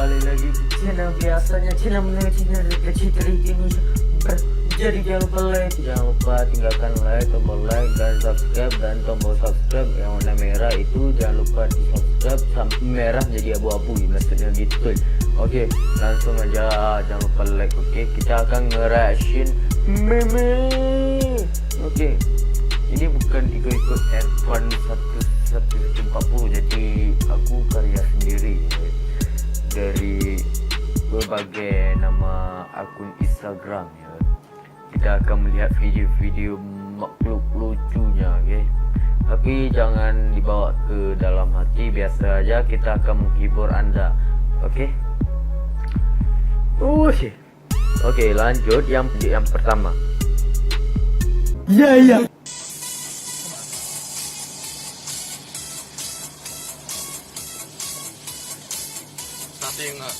kembali lagi ke channel biasanya, channel Citri Indonesia. Jadi jangan lupa like, jangan lupa tinggalkan like, tombol like dan subscribe, dan tombol subscribe yang warna merah itu jangan lupa di subscribe sampai merah jadi abu-abu, maksudnya gitu. Oke, langsung aja, jangan lupa like. Oke, kita akan nge-reaction meme. Oke, ini bukan ikut F1 140, jadi aku karya sendiri dari berbagai nama akun Instagram ya. Kita akan melihat video-video makhluk lucunya, oke. Tapi jangan dibawa ke dalam hati, biasa aja, kita akan menghibur Anda, oke. Oke, lanjut yang pertama. Ya. Tengok.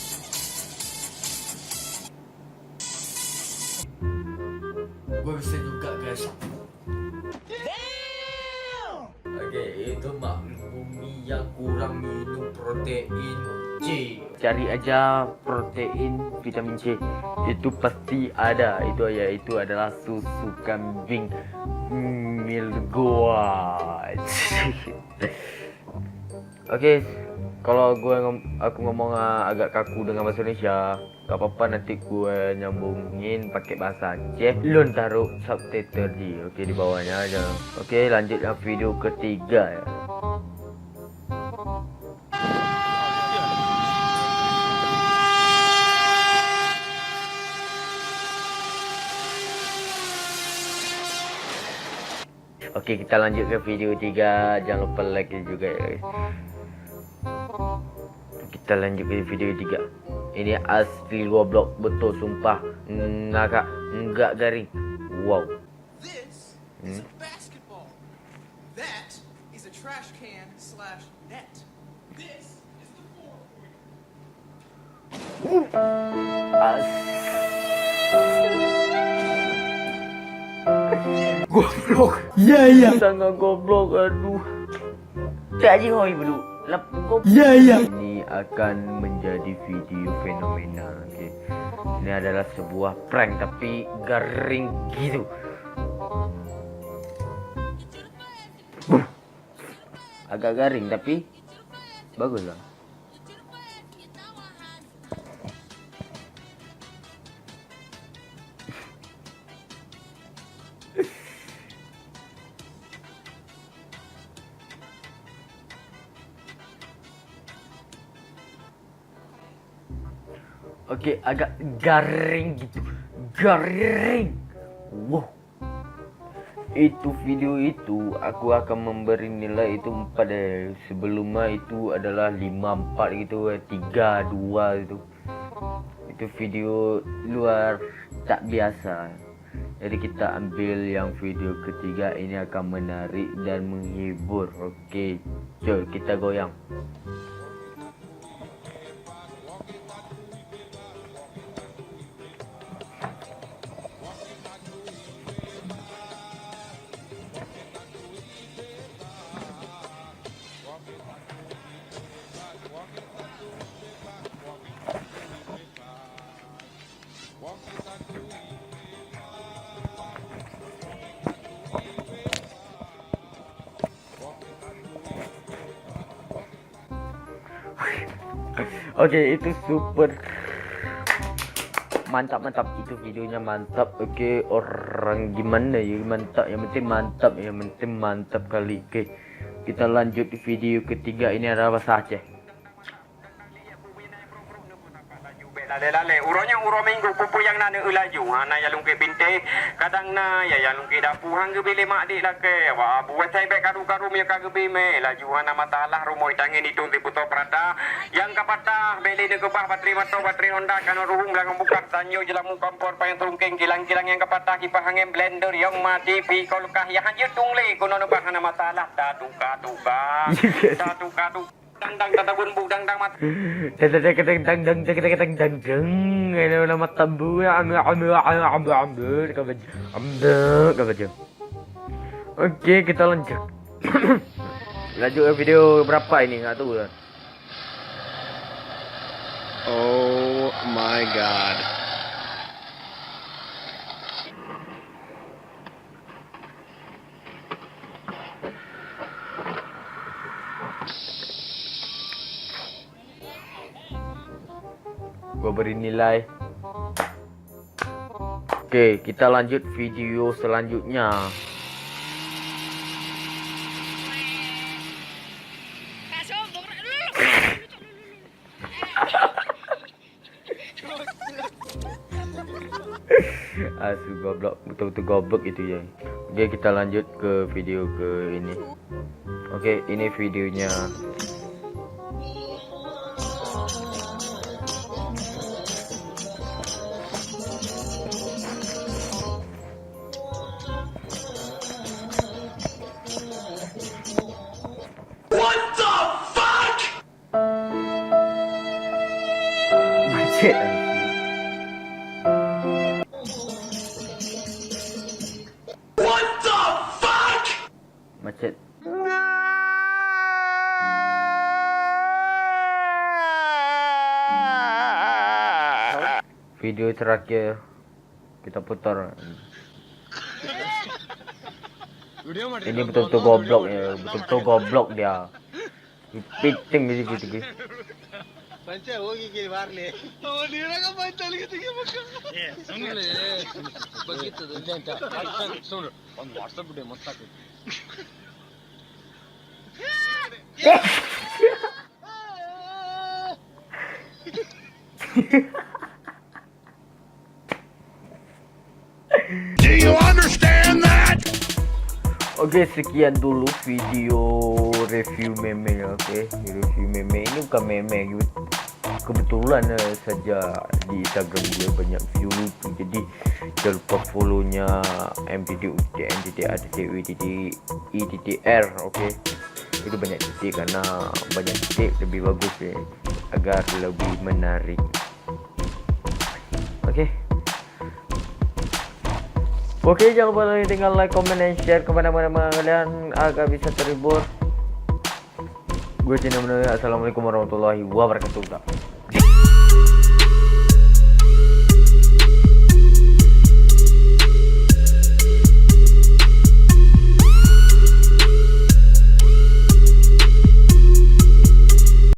Gue bisa juga guys. Oke, itu makhluk bumi yang kurang minum protein C. Cari aja protein vitamin C, itu pasti ada. Itu adalah susu kambing Milgoat. Oke, kalau aku ngomong agak kaku dengan bahasa Indonesia, gak apa-apa, nanti gue nyambungin pakai bahasa Aceh. Lu taruh subtitle di bawahnya aja. Oke, lanjut yang video ketiga ya. Oke, kita lanjut ke video 3. Jangan lupa like juga ya guys. Kita lanjut ke video 3. Ini asli goblok betul, sumpah. Enggak garing. Wow. This is a basketball. That is a trash can / net. This is the floor. Goblok. Ya. Sangat goblok, aduh. Tadi hoi belum. Ya. Ini akan menjadi video fenomenal, oke. Ini adalah sebuah prank tapi garing gitu. Agak garing tapi bagus lah. Oke, agak garing gitu. Garing. Wow. Itu video itu aku akan memberi nilai itu 4 deh. Sebelumnya itu adalah 5-4 gitu, 3-2 itu. Itu video luar tak biasa. Jadi kita ambil yang video ketiga, ini akan menarik dan menghibur. Oke, coba kita goyang. Oke, itu super mantap itu videonya, mantap. Oke, orang gimana ya, mantap, yang penting mantap kali. Oke, kita lanjut di video ketiga. Ini adalah bahasa Aceh. Lale uronya uro minggu pupu yang nana ulaju ana ya lungke binte kadang na ya lungke dapu hang gebele mak dik lake wa buat saya baik karu-karu mi kagebe me laju ana matalah rumoi tangin itu tibuto prada yang kapata bele de gebah bateri motor bateri Honda kan ruhung lang buka tanyo jelamu kompor payang trungkeng kilang-kilang yang kapata kipas angin blender yang mati pi kolkah ya hanjut tungle kuno no bahana matalah tatuka dang tatabun budang dang mat ini nama tambu ya. Oke, kita lanjut. Lanjut ke video berapa ini, nggak tahu lah. god. Gua beri nilai. Oke, kita lanjut video selanjutnya. Asu goblok, betul-betul goblok itu ya. Oke, kita lanjut ke video ke ini. Oke, ini videonya. Macet asu. Macet. Video terakhir kita putar. Ini betul-betul goblok ya, betul-betul goblok dia. Piting di situ. पंचा होगी की बारले वो नीरा का पंचा लिखते के मक्का सुन ले बघितलं त्यांच्या सुन ऑन व्हाट्सएप मध्ये मस्त टाक Do you understand that? Oke, sekian dulu video review meme ya. Oke, review meme ini bukan meme gitu. Kebetulan saja di Instagram gue banyak view, jadi jangan lupa follow-nya MTTR. Oke, itu banyak titik karena banyak titik lebih bagus ya, agar lebih menarik. Oke, jangan lupa tinggal like, comment, dan share kepada teman-teman kalian agar bisa terhibur. Gue Cina Assalamualaikum warahmatullahi wabarakatuh.